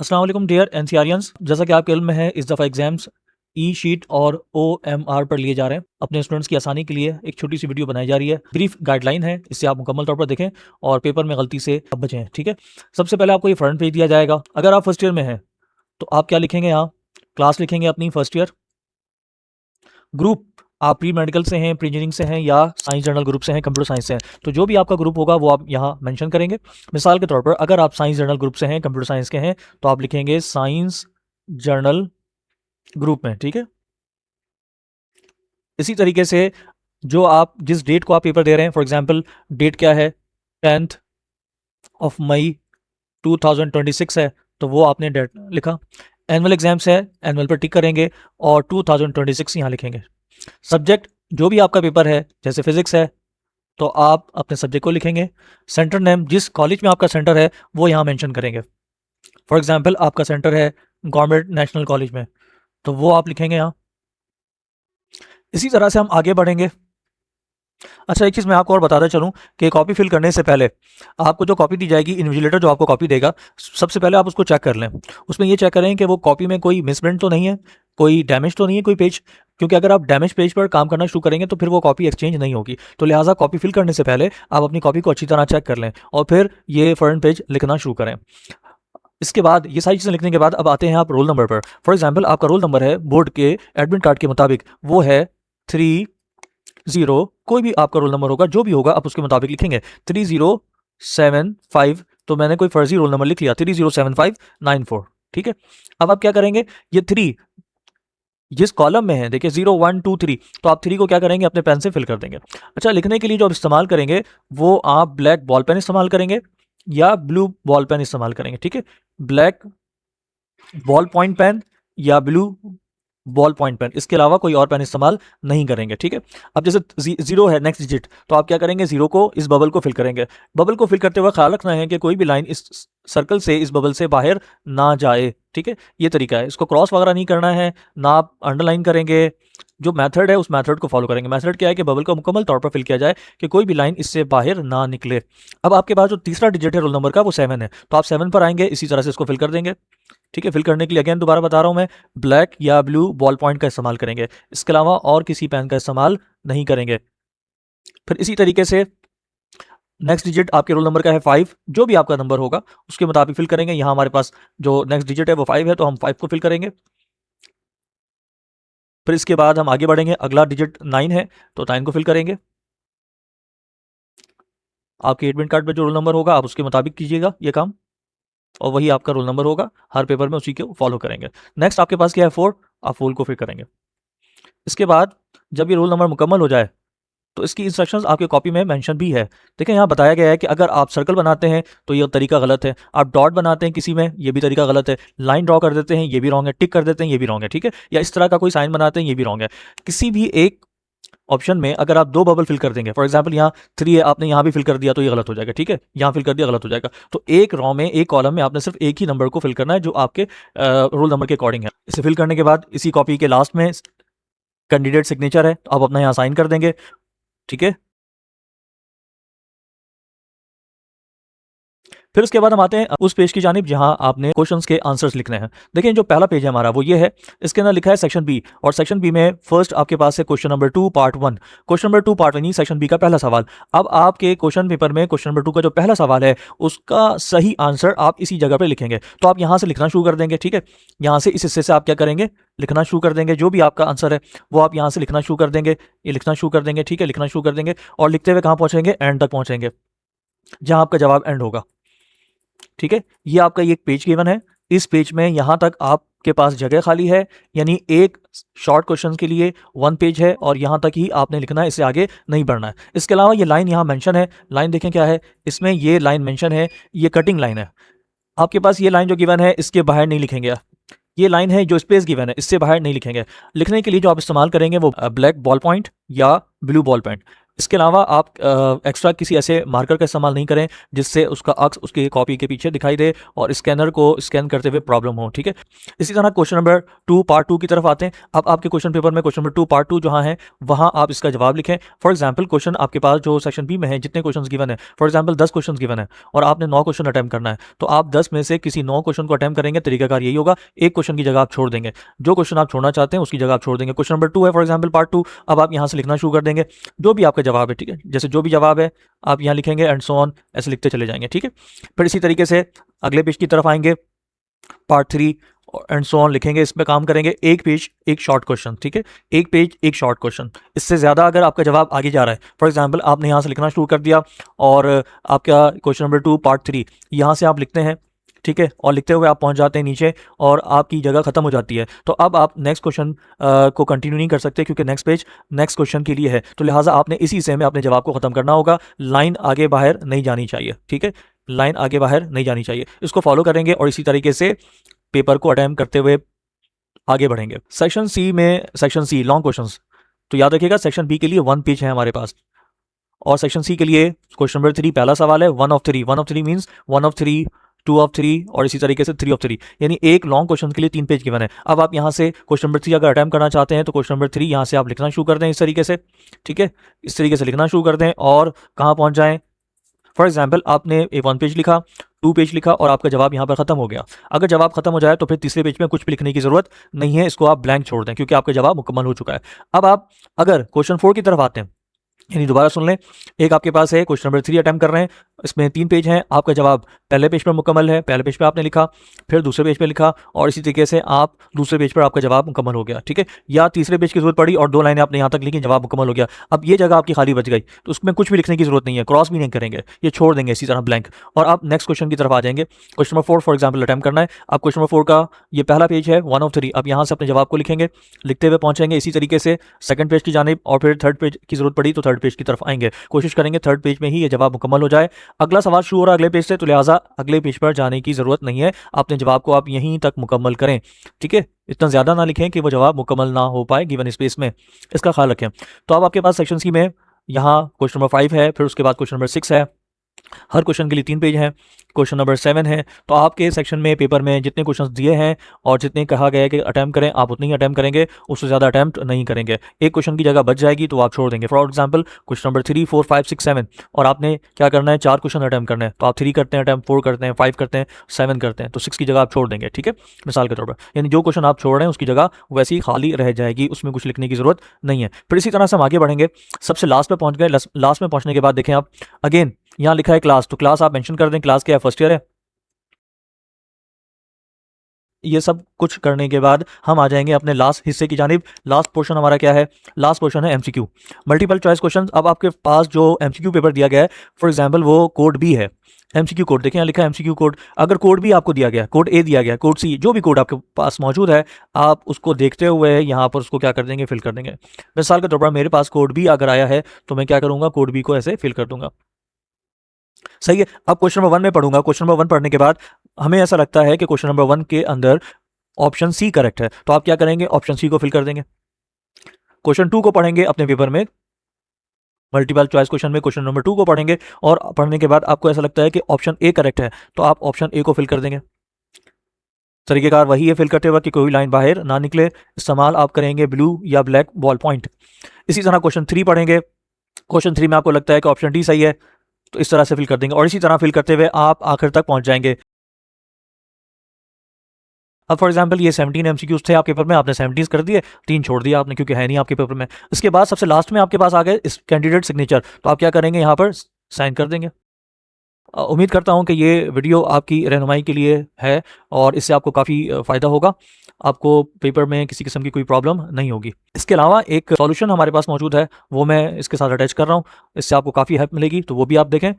अस्सलाम वालेकुम डियर एनसीआरियंस। जैसा कि आपके इल्म में है, इस दफ़ा एग्जाम्स ई शीट और OMR पर लिए जा रहे हैं। अपने स्टूडेंट्स की आसानी के लिए एक छोटी सी वीडियो बनाई जा रही है। ब्रीफ गाइडलाइन है, इससे आप मुकम्मल तौर पर देखें और पेपर में गलती से बचें। ठीक है, सबसे पहले आपको ये फ्रंट पेज दिया जाएगा। अगर आप फर्स्ट ईयर में हैं तो आप क्या लिखेंगे, यहाँ क्लास लिखेंगे अपनी फर्स्ट ईयर। ग्रुप आप प्री मेडिकल से हैं, प्री इंजीनियरिंग से हैं या साइंस जर्नल ग्रुप से हैं, कंप्यूटर साइंस से हैं, तो जो भी आपका ग्रुप होगा वो आप यहाँ मेंशन करेंगे। मिसाल के तौर पर अगर आप साइंस जर्नल ग्रुप से हैं, कंप्यूटर साइंस के हैं, तो आप लिखेंगे साइंस जर्नल ग्रुप में। ठीक है, इसी तरीके से जो आप जिस डेट को आप पेपर दे रहे हैं, फॉर एग्जांपल डेट क्या है, 10 मई 2026 है, तो वो आपने डेट लिखा। एनुअल एग्जाम्स है, एनुअल पर टिक करेंगे और 2026 यहाँ लिखेंगे। सब्जेक्ट जो भी आपका पेपर है, जैसे फिजिक्स है तो आप अपने सब्जेक्ट को लिखेंगे। सेंटर नेम, जिस कॉलेज में आपका सेंटर है वो यहाँ मेंशन करेंगे। फॉर एग्जांपल आपका सेंटर है गवर्नमेंट नेशनल कॉलेज में, तो वो आप लिखेंगे यहाँ। इसी तरह से हम आगे बढ़ेंगे। अच्छा, एक चीज़ मैं आपको और बताता चलूँ कि कॉपी फिल करने से पहले आपको जो कॉपी दी जाएगी, इन्विजिलेटर जो आपको कॉपी देगा, सबसे पहले आप उसको चेक कर लें। उसमें ये चेक करें कि वो कॉपी में कोई मिसप्रिंट तो नहीं है, कोई डैमेज तो नहीं है कोई पेज, क्योंकि अगर आप डैमेज पेज पर काम करना शुरू करेंगे तो फिर वो कॉपी एक्सचेंज नहीं होगी। तो लिहाजा कॉपी फिल करने से पहले आप अपनी कॉपी को अच्छी तरह चेक कर लें और फिर ये फ्रंट पेज लिखना शुरू करें। इसके बाद ये सारी चीज़ें लिखने के बाद अब आते हैं आप रोल नंबर पर। फॉर एग्जाम्पल आपका रोल नंबर है बोर्ड के एडमिट कार्ड के मुताबिक वो है 30, कोई भी आपका रोल नंबर होगा, जो भी होगा आप उसके मुताबिक लिखेंगे 3075। तो मैंने कोई फर्जी रोल नंबर लिख लिया 307594। ठीक है, अब आप क्या करेंगे, ये 3 जिस कॉलम में है, देखिए 0 1 2 3, तो आप 3 को क्या करेंगे, अपने पेन से फिल कर देंगे। अच्छा, लिखने के लिए जो आप इस्तेमाल करेंगे वो आप ब्लैक बॉल पेन इस्तेमाल करेंगे या ब्लू बॉल पेन इस्तेमाल करेंगे। ठीक है, ब्लैक बॉल पॉइंट पेन या ब्लू बॉल पॉइंट पेन, इसके अलावा कोई और पेन इस्तेमाल नहीं करेंगे। ठीक है, अब जैसे 0 है नेक्स्ट डिजिट, तो आप क्या करेंगे, 0 को, इस बबल को फिल करेंगे। बबल को फिल करते वक्त ख्याल रखना है कि कोई भी लाइन इस सर्कल से, इस बबल से बाहर ना जाए। ठीक है, ये तरीका है, इसको क्रॉस वगैरह नहीं करना है, ना आप अंडरलाइन करेंगे। जो मेथड है उस मेथड को फॉलो करेंगे। मेथड क्या है कि बबल को मुकम्मल तौर पर फिल किया जाए कि कोई भी लाइन इससे बाहर ना निकले। अब आपके पास जो तीसरा डिजिट है रोल नंबर का वो 7 है, तो आप 7 पर आएंगे, इसी तरह से इसको फिल कर देंगे। ठीक है, फिल करने के लिए अगेन दोबारा बता रहा हूँ मैं, ब्लैक या ब्लू बॉल पॉइंट का इस्तेमाल करेंगे, इसके अलावा और किसी पेन का इस्तेमाल नहीं करेंगे। फिर इसी तरीके से नेक्स्ट डिजिट आपके रोल नंबर का है 5, जो भी आपका नंबर होगा उसके मुताबिक फिल करेंगे। यहाँ हमारे पास जो नेक्स्ट डिजिट है वो 5 है, तो हम 5 को फिल करेंगे। फिर इसके बाद हम आगे बढ़ेंगे, अगला डिजिट 9 है, तो 9 को फिल करेंगे। आपके एडमिट कार्ड पर जो रोल नंबर होगा आप उसके मुताबिक कीजिएगा ये काम, और वही आपका रोल नंबर होगा, हर पेपर में उसी को फॉलो करेंगे। नेक्स्ट आपके पास क्या है 4, आप 4 को फिल करेंगे। इसके बाद जब ये रोल नंबर मुकम्मल हो जाए तो इसकी इंस्ट्रक्शंस आपके कॉपी में मेंशन भी है। देखिए यहाँ बताया गया है कि अगर आप सर्कल बनाते हैं तो ये तरीका गलत है, आप डॉट बनाते हैं किसी में ये भी तरीका गलत है, लाइन ड्रॉ कर देते हैं ये भी रॉन्ग है, टिक कर देते हैं ये भी रॉन्ग है। ठीक है, या इस तरह का कोई साइन बनाते हैं ये भी रॉन्ग है। किसी भी एक ऑप्शन में अगर आप 2 बबल फिल कर देंगे, फॉर एग्जांपल यहाँ 3 है, आपने यहाँ भी फिल कर दिया तो ये गलत हो जाएगा। ठीक है, यहाँ फिल कर दिया गलत हो जाएगा। तो एक रो में, एक कॉलम में आपने सिर्फ एक ही नंबर को फिल करना है जो आपके रोल नंबर के अकॉर्डिंग है। इसे फिल करने के बाद इसी कॉपी के लास्ट में कैंडिडेट सिग्नेचर है, तो आप अपना यहाँ साइन कर देंगे। ठीक है, फिर उसके बाद हम आते हैं उस पेज की जानिब जहां आपने क्वेश्चंस के आंसर्स लिखने हैं। देखिए जो पहला पेज है हमारा वो ये है, इसके अंदर लिखा है सेक्शन बी, और सेक्शन बी में फर्स्ट आपके पास है question number 2 part 1। Question number 2 part 1 ही सेक्शन बी का पहला सवाल। अब आपके क्वेश्चन पेपर में क्वेश्चन नंबर 2 का जो पहला सवाल है उसका सही आंसर आप इसी जगह पर लिखेंगे। तो आप यहाँ से लिखना शुरू कर देंगे। ठीक है, यहाँ से इस हिस्से से आप क्या करेंगे, लिखना शुरू कर देंगे। जो भी आपका आंसर है वो आप यहाँ से लिखना शुरू कर देंगे, ये लिखना शुरू कर देंगे। ठीक है, लिखना शुरू कर देंगे और लिखते हुए कहाँ पहुँचेंगे, एंड तक पहुँचेंगे जहाँ आपका जवाब एंड होगा। ठीक है, ये आपका ये पेज गिवन है, इस पेज में यहां तक आपके पास जगह खाली है, यानी एक शॉर्ट क्वेश्चन के लिए 1 पेज है और यहां तक ही आपने लिखना है, इससे आगे नहीं बढ़ना है। इसके अलावा ये लाइन यहां मेंशन है, लाइन देखें क्या है, इसमें ये लाइन मेंशन है, ये कटिंग लाइन है। आपके पास ये लाइन जो गिवन है इसके बाहर नहीं लिखेंगे। ये लाइन है जो स्पेस गिवन है, इससे बाहर नहीं लिखेंगे। लिखने के लिए जो आप इस्तेमाल करेंगे वो ब्लैक बॉल पॉइंट या ब्लू बॉल पॉइंट, इसके अलावा आप एक्स्ट्रा किसी ऐसे मार्कर का इस्तेमाल नहीं करें जिससे उसका अक्स उसकी कॉपी के पीछे दिखाई दे और स्कैनर को स्कैन करते हुए प्रॉब्लम हो, ठीक है। इसी तरह क्वेश्चन नंबर 2 पार्ट 2 की तरफ आते हैं। अब आपके क्वेश्चन पेपर में क्वेश्चन नंबर 2 पार्ट 2 जहाँ है वहाँ आप इसका जवाब लिखें। फॉर एग्जाम्पल क्वेश्चन आपके पास जो सेक्शन बी में है जितने क्वेश्चन गिवन है, फॉर एग्जाम्पल 10 क्वेश्चन गिवन है और आपने 9 क्वेश्चन अटैम्प्ट करना है, तो आप 10 में से किसी 9 क्वेश्चन को अटैम्प्ट करेंगे। तरीकाकार यही होगा, एक क्वेश्चन की जगह आप छोड़ देंगे, जो क्वेश्चन आप छोड़ना चाहते हैं उसकी जगह आप छोड़ देंगे। क्वेश्चन नंबर 2 है फॉर एग्जाम्पल पार्ट 2, अब आप यहाँ से लिखना शुरू कर देंगे जो भी आपका जवाब है, ठीक है। जैसे जो भी जवाब है आप यहाँ लिखेंगे एंड सो ऑन, ऐसे लिखते चले जाएंगे, ठीक है। फिर इसी तरीके से अगले पेज की तरफ आएंगे, पार्ट 3 एंड सो ऑन लिखेंगे, इसमें काम करेंगे। एक पेज एक शॉर्ट क्वेश्चन, ठीक है, एक पेज एक शॉर्ट क्वेश्चन। इससे ज़्यादा अगर आपका जवाब आगे जा रहा है, फॉर एग्जांपल आपने यहाँ से लिखना शुरू कर दिया और आपका क्वेश्चन नंबर 2 पार्ट 3 यहाँ से आप लिखते हैं, ठीक है, और लिखते हुए आप पहुंच जाते हैं नीचे और आपकी जगह खत्म हो जाती है, तो अब आप नेक्स्ट क्वेश्चन को कंटिन्यू नहीं कर सकते क्योंकि नेक्स्ट पेज नेक्स्ट क्वेश्चन के लिए है। तो लिहाजा आपने इसी हिस्से में अपने जवाब को ख़त्म करना होगा। लाइन आगे बाहर नहीं जानी चाहिए, ठीक है, लाइन आगे बाहर नहीं जानी चाहिए। इसको फॉलो करेंगे और इसी तरीके से पेपर को अटेम्प्ट करते हुए आगे बढ़ेंगे। सेक्शन सी में, सेक्शन सी लॉन्ग क्वेश्चंस, तो याद रखिएगा सेक्शन बी के लिए 1 पेज है हमारे पास और सेक्शन सी के लिए क्वेश्चन नंबर 3 पहला सवाल है 1 of 3। 1 of 3 means 1 of 3, 2 of 3 और इसी तरीके से 3 ऑफ 3, यानी एक लॉन्ग क्वेश्चन के लिए 3 पेज गिवन है। अब आप यहाँ से क्वेश्चन नंबर 3 अगर अटैम्प्ट करना चाहते हैं तो क्वेश्चन नंबर 3 यहाँ से आप लिखना शुरू कर दें इस तरीके से, ठीक है, इस तरीके से लिखना शुरू कर दें और कहाँ पहुँच जाएँ। फॉर एग्जाम्पल आपने 1 पेज लिखा, 2 पेज लिखा और आपका जवाब यहाँ पर खत्म हो गया। अगर जवाब खत्म हो जाए तो फिर तीसरे पेज में कुछ भी लिखने की जरूरत नहीं है, इसको आप ब्लैंक छोड़ दें क्योंकि आपका जवाब मुकम्मल हो चुका है। अब आप अगर क्वेश्चन 4 की तरफ आते हैं, यानी दोबारा सुन लें, एक आपके पास है क्वेश्चन नंबर 3 अटैम्प्ट कर रहे हैं, इसमें 3 पेज हैं, आपका जवाब पहले पेज पर मुकम्मल है, पहले पेज पर आपने लिखा, फिर दूसरे पेज पर लिखा और इसी तरीके से आप दूसरे पेज पर आपका जवाब मुकम्मल हो गया, ठीक है, या तीसरे पेज की जरूरत पड़ी और 2 लाइनें आपने यहाँ तक लिखी, जवाब मुकम्मल हो गया। अब ये जगह आपकी खाली बच गई तो उसमें कुछ भी लिखने की जरूरत नहीं है, क्रॉस भी नहीं करेंगे, ये छोड़ देंगे इसी तरह ब्लैंक और आप नेक्स्ट क्वेश्चन की तरफ आ जाएंगे। Question number 4 for example attempt करना है, आप क्वेश्चन नंबर 4 का ये पहला पेज है 1 ऑफ 3, अब यहाँ से अपने जवाब को लिखेंगे, लिखते हुए पहुंचेंगे इसी तरीके से सेकंड पेज की जानिब और फिर थर्ड पेज की जरूरत पड़ी तो थर्ड पेज की तरफ आएंगे। कोशिश करेंगे थर्ड पेज में ही ये जवाब मुकम्मल हो जाए। अगला सवाल शुरू हो रहा है अगले पेज से, तो लिहाजा अगले पेज पर जाने की जरूरत नहीं है, अपने जवाब को आप यहीं तक मुकम्मल करें, ठीक है, इतना ज़्यादा ना लिखें कि वो जवाब मुकम्मल ना हो पाए गिवन स्पेस में, इसका ख्याल रखें। तो अब आपके पास सेक्शन सी में यहाँ क्वेश्चन नंबर 5 है, फिर उसके बाद क्वेश्चन नंबर 6 है, हर क्वेश्चन के लिए 3 पेज हैं, क्वेश्चन नंबर 7 है। तो आपके सेक्शन में पेपर में जितने क्वेश्चंस दिए हैं और जितने कहा गया है कि अटैम्प्ट करें, आप उतने ही अटैम्प्ट करेंगे, उससे ज़्यादा अटैम्प्ट नहीं करेंगे। एक क्वेश्चन की जगह बच जाएगी तो आप छोड़ देंगे। फॉर एग्जाम्पल क्वेश्चन नंबर 3, 4, 5, 6, 7 और आपने क्या करना है, 4 क्वेश्चन अटैम्प्ट करना है, तो आप 3 करते हैं अटैम्प्ट, 4 करते हैं, 5 करते हैं, 7 करते हैं, तो 6 की जगह आप छोड़ देंगे, ठीक है, मिसाल के तौर पर, यानी जो क्वेश्चन आप छोड़ रहे हैं उसकी जगह वैसी ही खाली रह जाएगी, उसमें कुछ लिखने की जरूरत नहीं है। फिर इसी तरह से हम आगे बढ़ेंगे, सबसे लास्ट में पहुँच गए। लास्ट में पहुँचने के बाद देखें आप अगेन यहाँ लिखा है क्लास, तो क्लास आप मेंशन कर दें, क्लास क्या है, फर्स्ट ईयर है। ये सब कुछ करने के बाद हम आ जाएंगे अपने लास्ट हिस्से की जानिब। लास्ट पोर्शन हमारा क्या है, लास्ट पोर्शन है एमसीक्यू, मल्टीपल चॉइस क्वेश्चन। अब आपके पास जो एमसीक्यू पेपर दिया गया है, फॉर एग्जांपल वो कोड बी है, एमसीक्यू कोड देखें यहाँ लिखा है एमसीक्यू कोड। अगर कोड बी आपको दिया गया, कोड ए दिया गया, कोड सी, जो भी कोड आपके पास मौजूद है, आप उसको देखते हुए यहाँ पर उसको क्या कर देंगे, फिल कर देंगे। मिसाल के तौर पर मेरे पास कोड बी अगर आया है तो मैं क्या करूँगा, कोड बी को ऐसे फिल कर दूंगा, सही है। अब क्वेश्चन नंबर 1 में पढ़ूंगा, क्वेश्चन नंबर 1 पढ़ने के बाद हमें ऐसा लगता है कि क्वेश्चन नंबर 1 के अंदर ऑप्शन सी करेक्ट है, तो आप क्या करेंगे, ऑप्शन सी को फिल कर देंगे। क्वेश्चन 2 को पढ़ेंगे अपने पेपर में, मल्टीपल चॉइस क्वेश्चन में क्वेश्चन नंबर 2 को पढ़ेंगे और पढ़ने के बाद आपको ऐसा लगता है कि ऑप्शन ए करेक्ट है, तो आप ऑप्शन ए को फिल कर देंगे। तरीकेकार वही है फिल करते वक्त कि कोई लाइन बाहर ना निकले, इस्तेमाल आप करेंगे ब्लू या ब्लैक बॉल पॉइंट। इसी तरह क्वेश्चन 3 पढ़ेंगे, क्वेश्चन 3 में आपको लगता है कि ऑप्शन डी सही है, तो इस तरह से फिल कर देंगे और इसी तरह फिल करते हुए आप आखिर तक पहुंच जाएंगे। अब फॉर एग्जांपल ये 17 एमसीक्यूज थे आपके पेपर में, आपने 17 कर दिए, 3 छोड़ दिया आपने क्योंकि है नहीं आपके पेपर में। इसके बाद सबसे लास्ट में आपके पास आ गए इस कैंडिडेट सिग्नेचर, तो आप क्या करेंगे, यहाँ पर साइन कर देंगे। उम्मीद करता हूँ कि ये वीडियो आपकी रहनुमाई के लिए है और इससे आपको काफ़ी फ़ायदा होगा, आपको पेपर में किसी किस्म की कोई प्रॉब्लम नहीं होगी। इसके अलावा एक सॉल्यूशन हमारे पास मौजूद है, वो मैं इसके साथ अटैच कर रहा हूँ, इससे आपको काफ़ी हेल्प मिलेगी, तो वो भी आप देखें।